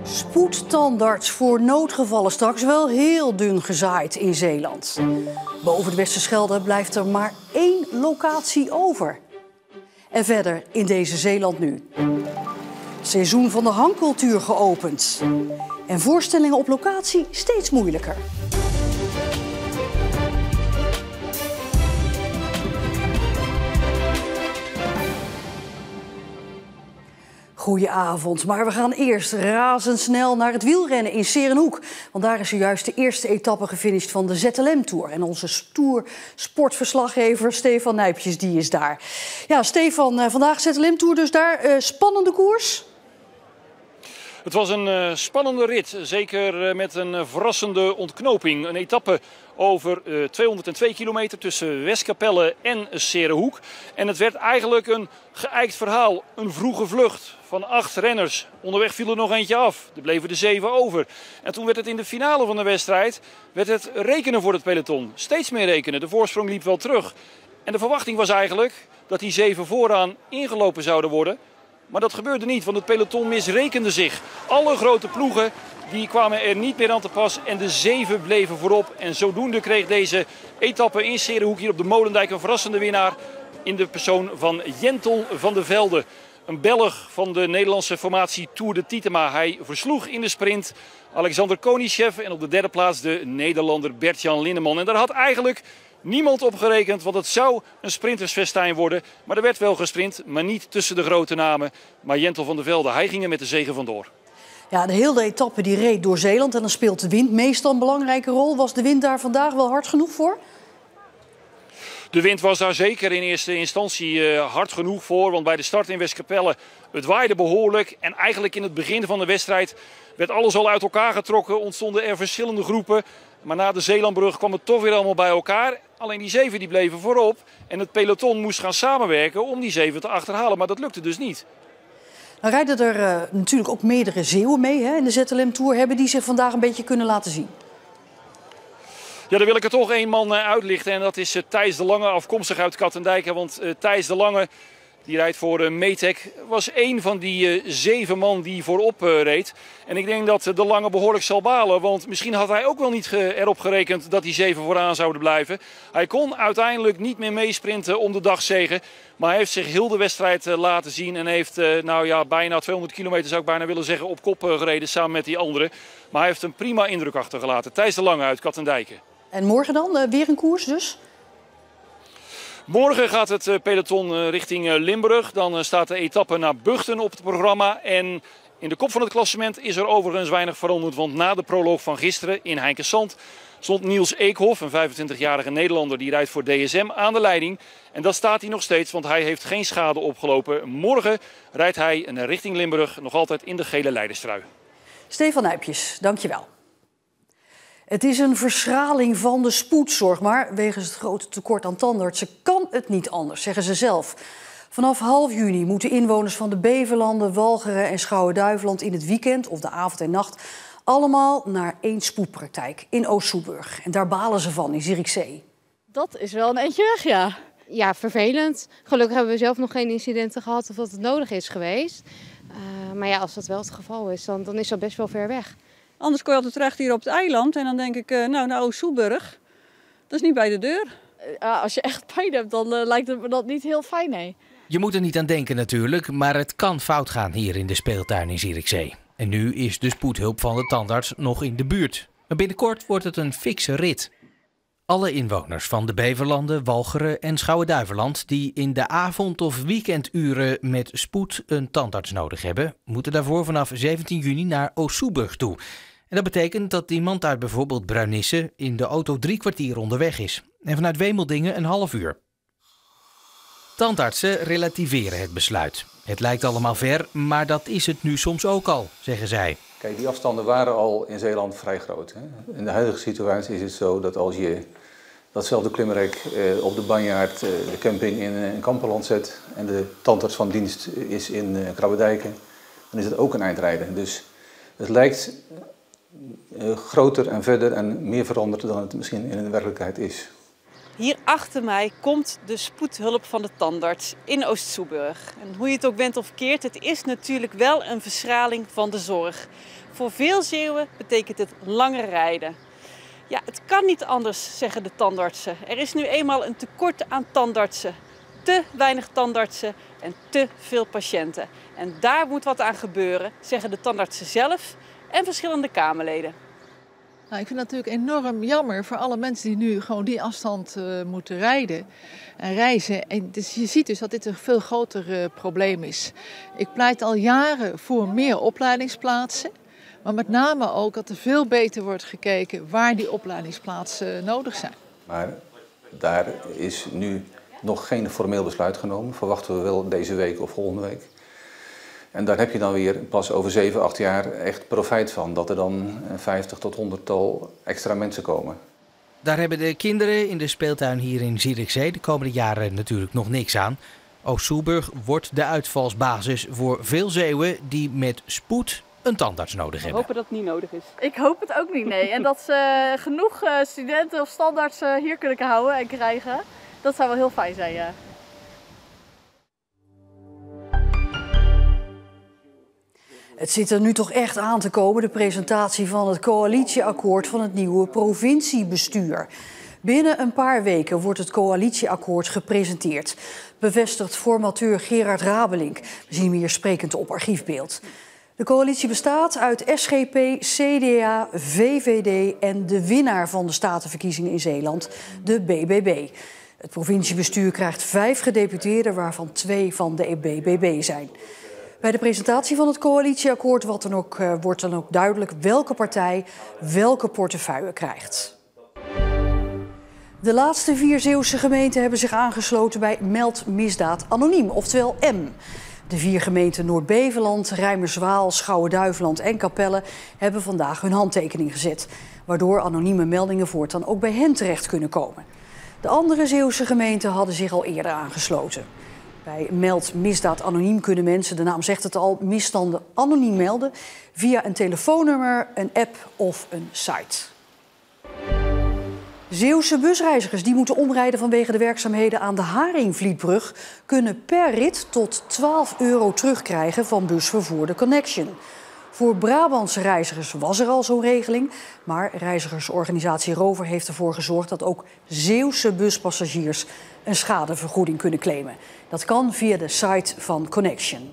Spoedtandarts voor noodgevallen, straks wel heel dun gezaaid in Zeeland. Boven de Westerschelde blijft er maar 1 locatie over. En verder in deze Zeeland nu. Seizoen van de hangcultuur geopend. En voorstellingen op locatie steeds moeilijker. Goedenavond, maar we gaan eerst razendsnel naar het wielrennen in 's Heerenhoek. Want daar is zojuist de eerste etappe gefinished van de ZLM-tour. En onze sportverslaggever Stefan Nijpjes, die is daar. Ja, Stefan, vandaag ZLM-tour dus daar. Spannende koers? Het was een spannende rit, zeker met een verrassende ontknoping. Een etappe over 202 kilometer tussen Westkapelle en 's Heerenhoek. En het werd eigenlijk een geëikt verhaal. Een vroege vlucht van 8 renners. Onderweg viel er nog eentje af. Er bleven er 7 over. En toen werd het in de finale van de wedstrijd werd het rekenen voor het peloton. Steeds meer rekenen. De voorsprong liep wel terug. En de verwachting was eigenlijk dat die 7 vooraan ingelopen zouden worden. Maar dat gebeurde niet, want het peloton misrekende zich. Alle grote ploegen die kwamen er niet meer aan te pas en de 7 bleven voorop. En zodoende kreeg deze etappe in 's Heerenhoek hier op de Molendijk een verrassende winnaar in de persoon van Jentel van de Velde. Een Belg van de Nederlandse formatie Tour de Titema. Hij versloeg in de sprint Alexander Koningschev en op de 3e plaats de Nederlander Bert-Jan Lindeman. En daar had eigenlijk niemand op gerekend, want het zou een sprintersfestijn worden. Maar er werd wel gesprint, maar niet tussen de grote namen. Maar Jentel van der Velde, hij ging er met de zege vandoor. Ja, de hele etappe die reed door Zeeland en dan speelt de wind meestal een belangrijke rol. Was de wind daar vandaag wel hard genoeg voor? De wind was daar zeker in eerste instantie hard genoeg voor. Want bij de start in Westkapelle, het waaide behoorlijk. En eigenlijk in het begin van de wedstrijd werd alles al uit elkaar getrokken. Ontstonden er verschillende groepen. Maar na de Zeelandbrug kwam het toch weer allemaal bij elkaar. Alleen die 7 die bleven voorop. En het peloton moest gaan samenwerken om die 7 te achterhalen. Maar dat lukte dus niet. Dan rijden er natuurlijk ook meerdere Zeeuwen mee in de ZLM-tour. Hebben die zich vandaag een beetje kunnen laten zien? Ja, daar wil ik er toch 1 man uitlichten. En dat is Thijs de Lange, afkomstig uit Katendijk. Want Thijs de Lange, die rijdt voor Metec, was 1 van die 7 man die voorop reed. En ik denk dat de Lange behoorlijk zal balen. Want misschien had hij ook wel niet erop gerekend dat die 7 vooraan zouden blijven. Hij kon uiteindelijk niet meer meesprinten om de dagzege. Maar hij heeft zich heel de wedstrijd laten zien. En heeft bijna 200 kilometer, zou ik bijna willen zeggen, op kop gereden samen met die anderen. Maar hij heeft een prima indruk achtergelaten. Thijs de Lange uit Katendijken. En morgen dan? Weer een koers dus? Morgen gaat het peloton richting Limburg. Dan staat de etappe naar Bugten op het programma. En in de kop van het klassement is er overigens weinig veranderd. Want na de proloog van gisteren in Heinkensand stond Niels Eekhoff, een 25-jarige Nederlander, die rijdt voor DSM, aan de leiding. En dat staat hij nog steeds, want hij heeft geen schade opgelopen. Morgen rijdt hij richting Limburg, nog altijd in de gele leiderstrui. Stefan Nijpjes, dankjewel. Het is een verschraling van de spoedzorg, maar wegens het grote tekort aan tandartsen kan het niet anders, zeggen ze zelf. Vanaf half juni moeten inwoners van de Beverlanden, Walcheren en Schouwen-Duiveland in het weekend of de avond en nacht allemaal naar 1 spoedpraktijk in Oost-Soeburg. En daar balen ze van in Zierikzee. Dat is wel een eindje weg, ja. Ja, vervelend. Gelukkig hebben we zelf nog geen incidenten gehad of dat het nodig is geweest. Maar ja, als dat wel het geval is, dan is dat best wel ver weg. Anders kom je altijd terecht hier op het eiland en dan denk ik, naar Oost-Soeburg. Dat is niet bij de deur. Als je echt pijn hebt, dan lijkt het me dat niet heel fijn, nee. Je moet er niet aan denken natuurlijk, maar het kan fout gaan hier in de speeltuin in Zierikzee. En nu is de spoedhulp van de tandarts nog in de buurt. Maar binnenkort wordt het een fikse rit. Alle inwoners van de Beverlanden, Walcheren en Schouwen-Duiveland die in de avond- of weekenduren met spoed een tandarts nodig hebben, moeten daarvoor vanaf 17 juni naar Oost-Soeburg toe. En dat betekent dat iemand uit bijvoorbeeld Bruinisse in de auto 3 kwartier onderweg is. En vanuit Wemeldingen een half uur. Tandartsen relativeren het besluit. Het lijkt allemaal ver, maar dat is het nu soms ook al, zeggen zij. Kijk, die afstanden waren al in Zeeland vrij groot. Hè? In de huidige situatie is het zo dat als je datzelfde klimrek op de Banjaard, de camping in Kamperland zet en de tandarts van dienst is in Krabbedijken, dan is het ook een eindrijden. Dus het lijkt groter en verder en meer veranderd dan het misschien in de werkelijkheid is. Hier achter mij komt de spoedhulp van de tandarts in Oost-Soeburg. En hoe je het ook bent of keert, het is natuurlijk wel een verschraling van de zorg. Voor veel Zeeuwen betekent het langer rijden. Ja, het kan niet anders, zeggen de tandartsen. Er is nu eenmaal een tekort aan tandartsen. Te weinig tandartsen en te veel patiënten. En daar moet wat aan gebeuren, zeggen de tandartsen zelf en verschillende Kamerleden. Nou, ik vind het natuurlijk enorm jammer voor alle mensen die nu gewoon die afstand moeten rijden en reizen. En dus je ziet dus dat dit een veel groter probleem is. Ik pleit al jaren voor meer opleidingsplaatsen. Maar met name ook dat er veel beter wordt gekeken waar die opleidingsplaatsen nodig zijn. Maar daar is nu nog geen formeel besluit genomen. Verwachten we wel deze week of volgende week. En daar heb je dan weer pas over 7, 8 jaar echt profijt van. Dat er dan 50 tot 100-tal extra mensen komen. Daar hebben de kinderen in de speeltuin hier in Zierikzee de komende jaren natuurlijk nog niks aan. Oost-Soeburg wordt de uitvalsbasis voor veel Zeeuwen die met spoed een tandarts nodig hebben. We hopen dat het niet nodig is. Ik hoop het ook niet, nee. En dat ze genoeg studenten of standaardsen hier kunnen houden en krijgen, dat zou wel heel fijn zijn, ja. Het zit er nu toch echt aan te komen, de presentatie van het coalitieakkoord van het nieuwe provinciebestuur. Binnen een paar weken wordt het coalitieakkoord gepresenteerd, bevestigt formateur Gerard Rabelink. We zien hem hier sprekend op archiefbeeld. De coalitie bestaat uit SGP, CDA, VVD en de winnaar van de statenverkiezingen in Zeeland, de BBB. Het provinciebestuur krijgt 5 gedeputeerden, waarvan 2 van de BBB zijn. Bij de presentatie van het coalitieakkoord wordt dan ook duidelijk welke partij welke portefeuille krijgt. De laatste 4 Zeeuwse gemeenten hebben zich aangesloten bij Meld Misdaad Anoniem, oftewel M. De 4 gemeenten Noord-Beveland, Rijmerswaal, Schouwen-Duiveland en Capelle hebben vandaag hun handtekening gezet, waardoor anonieme meldingen voortaan ook bij hen terecht kunnen komen. De andere Zeeuwse gemeenten hadden zich al eerder aangesloten. Bij Meld Misdaad Anoniem kunnen mensen, de naam zegt het al, misstanden anoniem melden via een telefoonnummer, een app of een site. Zeeuwse busreizigers die moeten omrijden vanwege de werkzaamheden aan de Haringvlietbrug kunnen per rit tot €12 terugkrijgen van busvervoerder Connection. Voor Brabantse reizigers was er al zo'n regeling, maar reizigersorganisatie Rover heeft ervoor gezorgd dat ook Zeeuwse buspassagiers een schadevergoeding kunnen claimen. Dat kan via de site van Connection.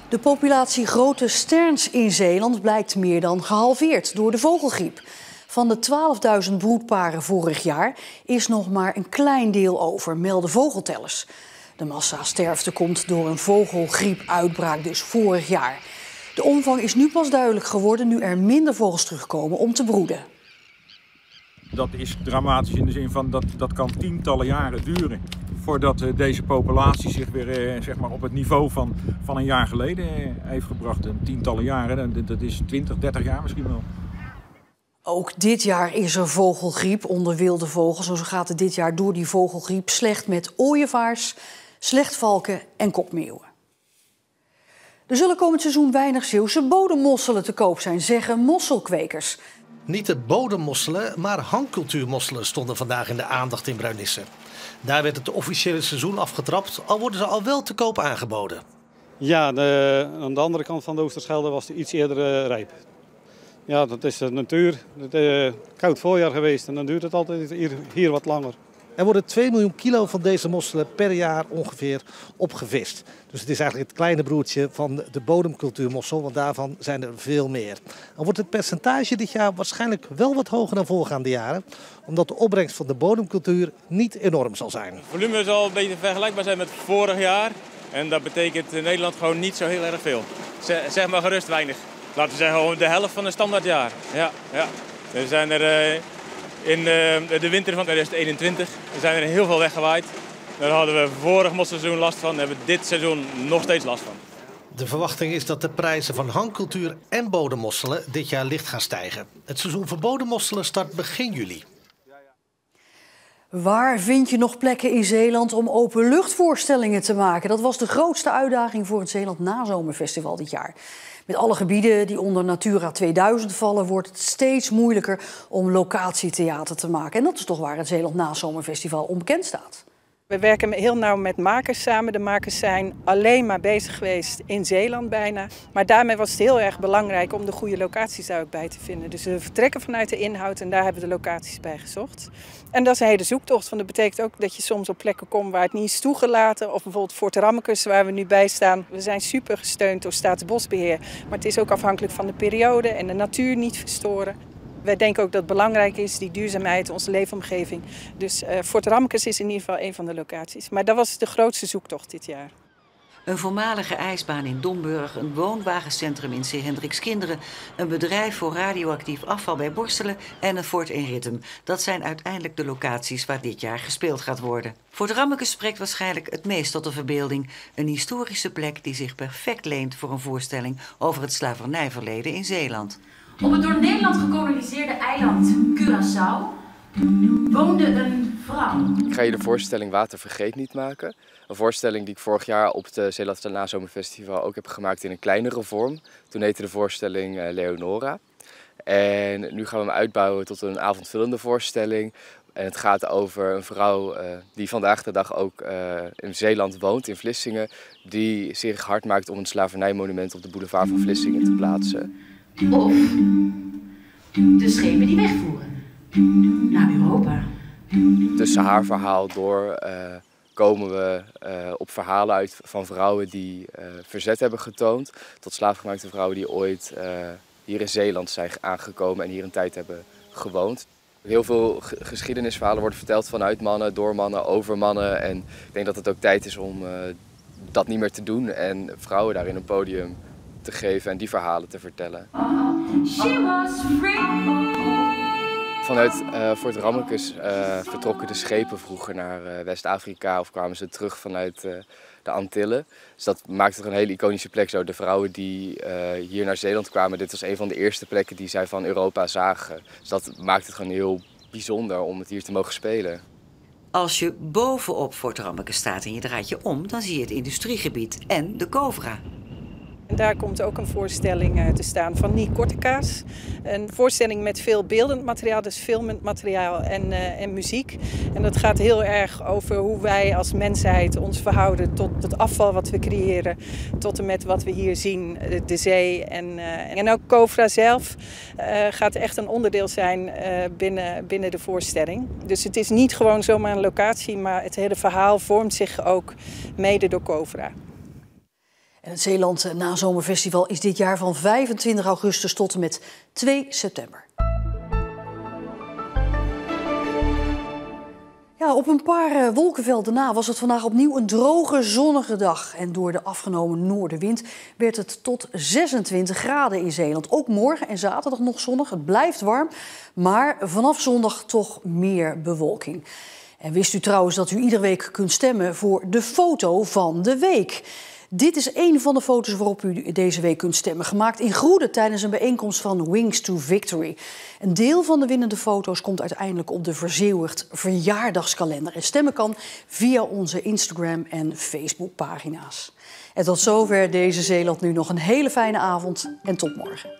De populatie grote sterns in Zeeland blijkt meer dan gehalveerd door de vogelgriep. Van de 12.000 broedparen vorig jaar is nog maar een klein deel over, melden vogeltellers. De massasterfte komt door een vogelgriepuitbraak dus vorig jaar. De omvang is nu pas duidelijk geworden nu er minder vogels terugkomen om te broeden. Dat is dramatisch in de zin van dat kan tientallen jaren duren voordat deze populatie zich weer zeg maar op het niveau van een jaar geleden heeft gebracht. Tientallen jaren, dat is 20, 30 jaar misschien wel. Ook dit jaar is er vogelgriep onder wilde vogels. Zo gaat het dit jaar door die vogelgriep slecht met ooievaars, slechtvalken en kopmeeuwen. Er zullen komend seizoen weinig Zeeuwse bodemmosselen te koop zijn, zeggen mosselkwekers. Niet de bodemmosselen, maar hangcultuurmosselen stonden vandaag in de aandacht in Bruinisse. Daar werd het officiële seizoen afgetrapt, al worden ze al wel te koop aangeboden. Ja, aan de andere kant van de Oosterschelde was het iets eerder rijp. Ja, dat is de natuur. Het is koud voorjaar geweest en dan duurt het altijd hier wat langer. Er worden 2 miljoen kilo van deze mosselen per jaar ongeveer opgevist. Dus het is eigenlijk het kleine broertje van de bodemcultuurmossel, want daarvan zijn er veel meer. Dan wordt het percentage dit jaar waarschijnlijk wel wat hoger dan voorgaande jaren, omdat de opbrengst van de bodemcultuur niet enorm zal zijn. Het volume zal een beetje vergelijkbaar zijn met vorig jaar. En dat betekent in Nederland gewoon niet zo heel erg veel. Zeg maar gerust weinig. Laten we zeggen gewoon de helft van een standaardjaar. Ja. Er zijn er in de winter van 2021 zijn er heel veel weggewaaid. Daar hadden we vorig mosselseizoen last van, hebben we dit seizoen nog steeds last van. De verwachting is dat de prijzen van hangcultuur en bodemmosselen dit jaar licht gaan stijgen. Het seizoen voor bodemmosselen start begin juli. Waar vind je nog plekken in Zeeland om openluchtvoorstellingen te maken? Dat was de grootste uitdaging voor het Zeeland Nazomerfestival dit jaar. Met alle gebieden die onder Natura 2000 vallen, wordt het steeds moeilijker om locatietheater te maken. En dat is toch waar het Zeeland Nazomerfestival onbekend staat. We werken heel nauw met makers samen. De makers zijn alleen maar bezig geweest in Zeeland bijna. Maar daarmee was het heel erg belangrijk om de goede locaties daar ook bij te vinden. Dus we vertrekken vanuit de inhoud en daar hebben we de locaties bij gezocht. En dat is een hele zoektocht, want dat betekent ook dat je soms op plekken komt waar het niet is toegelaten. Of bijvoorbeeld Fort Rammekes, waar we nu bij staan. We zijn super gesteund door Staatsbosbeheer. Maar het is ook afhankelijk van de periode en de natuur niet verstoren. Wij denken ook dat het belangrijk is, die duurzaamheid, onze leefomgeving. Dus Fort Rammekes is in ieder geval een van de locaties. Maar dat was de grootste zoektocht dit jaar. Een voormalige ijsbaan in Domburg, een woonwagencentrum in Sint-Hendrikskinderen, een bedrijf voor radioactief afval bij Borstelen en een fort in Rittem. Dat zijn uiteindelijk de locaties waar dit jaar gespeeld gaat worden. Fort Rammekes spreekt waarschijnlijk het meest tot de verbeelding. Een historische plek die zich perfect leent voor een voorstelling over het slavernijverleden in Zeeland. Op het door Nederland gekoloniseerde eiland Curaçao woonde een vrouw. Ik ga je de voorstelling Water vergeet niet maken. Een voorstelling die ik vorig jaar op het Zeeland Nazomerfestival ook heb gemaakt in een kleinere vorm. Toen heette de voorstelling Leonora. En nu gaan we hem uitbouwen tot een avondvullende voorstelling. En het gaat over een vrouw die vandaag de dag ook in Zeeland woont, in Vlissingen. Die zich hard maakt om een slavernijmonument op de boulevard van Vlissingen te plaatsen. Of de schepen die wegvoeren naar Europa. Tussen haar verhaal door komen we op verhalen uit van vrouwen die verzet hebben getoond. Tot slaafgemaakte vrouwen die ooit hier in Zeeland zijn aangekomen en hier een tijd hebben gewoond. Heel veel geschiedenisverhalen worden verteld vanuit mannen, door mannen, over mannen. En ik denk dat het ook tijd is om dat niet meer te doen en vrouwen daarin een podium te geven en die verhalen te vertellen. Vanuit Fort Rammekes vertrokken de schepen vroeger naar West-Afrika of kwamen ze terug vanuit de Antillen. Dus dat maakt het een hele iconische plek zo. De vrouwen die hier naar Zeeland kwamen, dit was een van de eerste plekken die zij van Europa zagen. Dus dat maakt het gewoon heel bijzonder om het hier te mogen spelen. Als je bovenop Fort Rammekes staat en je draait je om, dan zie je het industriegebied en de Covra. En daar komt ook een voorstelling te staan van Nie Kortekaas. Een voorstelling met veel beeldend materiaal, dus filmend materiaal en muziek. En dat gaat heel erg over hoe wij als mensheid ons verhouden tot het afval wat we creëren. Tot en met wat we hier zien, de zee. En ook Covra zelf gaat echt een onderdeel zijn binnen de voorstelling. Dus het is niet gewoon zomaar een locatie, maar het hele verhaal vormt zich ook mede door Covra. En het Zeeland Nazomerfestival is dit jaar van 25 augustus tot en met 2 september. Ja, op een paar wolkenvelden na was het vandaag opnieuw een droge, zonnige dag. En door de afgenomen noordenwind werd het tot 26 graden in Zeeland. Ook morgen en zaterdag nog zonnig. Het blijft warm, maar vanaf zondag toch meer bewolking. En wist u trouwens dat u iedere week kunt stemmen voor de foto van de week? Dit is een van de foto's waarop u deze week kunt stemmen. Gemaakt in Groede tijdens een bijeenkomst van Wings to Victory. Een deel van de winnende foto's komt uiteindelijk op de Verzeeuwigt verjaardagskalender. En stemmen kan via onze Instagram en Facebook pagina's. En tot zover deze Zeeland nu nog een hele fijne avond en tot morgen.